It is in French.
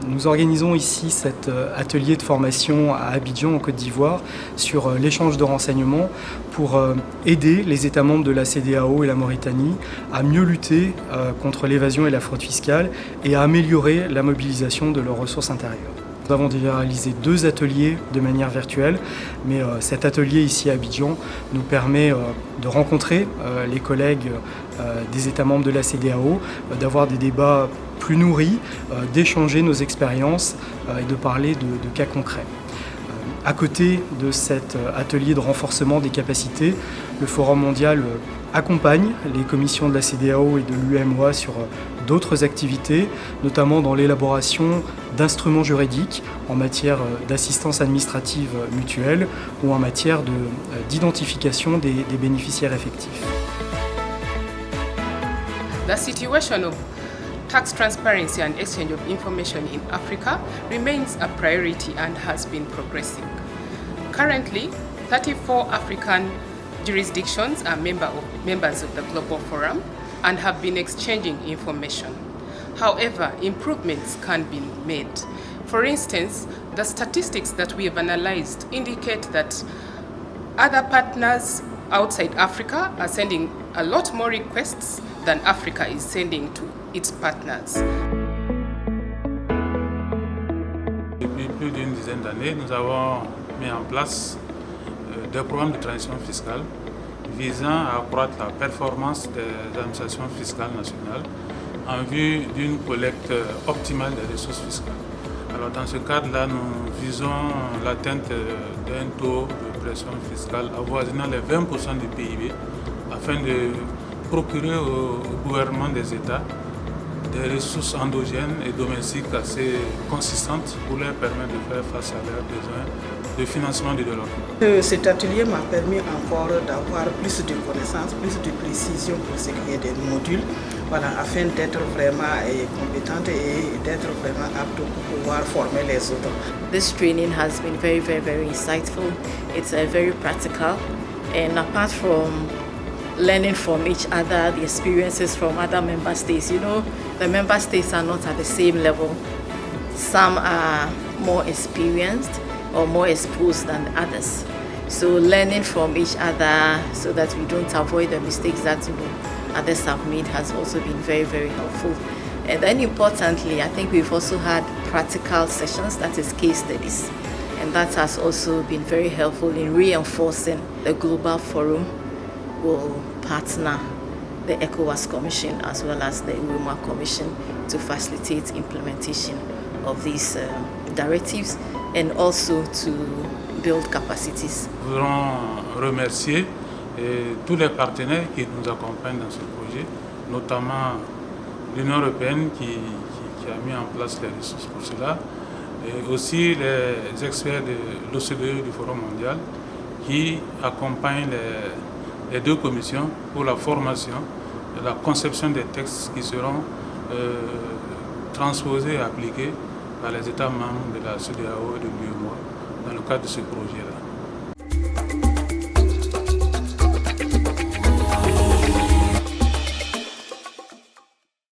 Nous organisons ici cet atelier de formation à Abidjan, en Côte d'Ivoire, sur l'échange de renseignements pour aider les États membres de la CEDEAO et la Mauritanie à mieux lutter contre l'évasion et la fraude fiscale et à améliorer la mobilisation de leurs ressources intérieures. Nous avons déjà réalisé 2 ateliers de manière virtuelle, mais cet atelier ici à Abidjan nous permet de rencontrer les collègues des États membres de la CEDEAO, d'avoir des débats plus nourris, d'échanger nos expériences et de parler de cas concrets. À côté de cet atelier de renforcement des capacités, le Forum mondial accompagne les commissions de la CEDEAO et de l'UEMOA sur d'autres activités, notamment dans l'élaboration d'instruments juridiques en matière d'assistance administrative mutuelle ou en matière d'identification des bénéficiaires effectifs. The situation of tax transparency and exchange of information in Africa remains a priority and has been progressing. Currently, 34 African jurisdictions are members of the Global Forum and have been exchanging information. However, improvements can be made. For instance, the statistics that we have analyzed indicate that other partners outside Africa are sending a lot more requests than Africa is sending to its partners. Depuis plus d'une dizaine d'années, nous avons mis en place des programmes de transition fiscale visant à accroître la performance des administrations fiscales nationales en vue d'une collecte optimale des ressources fiscales. Alors dans ce cadre-là, nous visons l'atteinte d'un taux de pression fiscale avoisinant les 20% du PIB afin de procurer au gouvernement des États des ressources endogènes et domestiques assez consistantes pour leur permettre de faire face à leurs besoins de financement du développement. Cet atelier m'a permis encore d'avoir plus de connaissances, plus de précision pour ce qui est des modules, voilà, afin d'être vraiment compétente et d'être vraiment apte pour pouvoir former les autres. This training has been very insightful. It's very practical, and apart from learning from each other, the experiences from other member states. You know, the member states are not at the same level. Some are more experienced or more exposed than others. So learning from each other so that we don't avoid the mistakes that others have made has also been very helpful. And then importantly, I think we've also had practical sessions, that is case studies. And that has also been very helpful in reinforcing the Global Forum will partner the ECOWAS Commission as well as the UEMOA Commission to facilitate implementation of these directives and also to build capacities. Nous voudrons remercier tous les partenaires qui nous accompagnent dans ce projet, notamment l'Union européenne qui a mis en place les ressources pour cela, et aussi les experts de l'OCDE, du Forum mondial, qui accompagnent les 2 commissions pour la formation et la conception des textes qui seront transposés et appliqués par les États membres de la CEDEAO et de l'UEMOA dans le cadre de ce projet-là.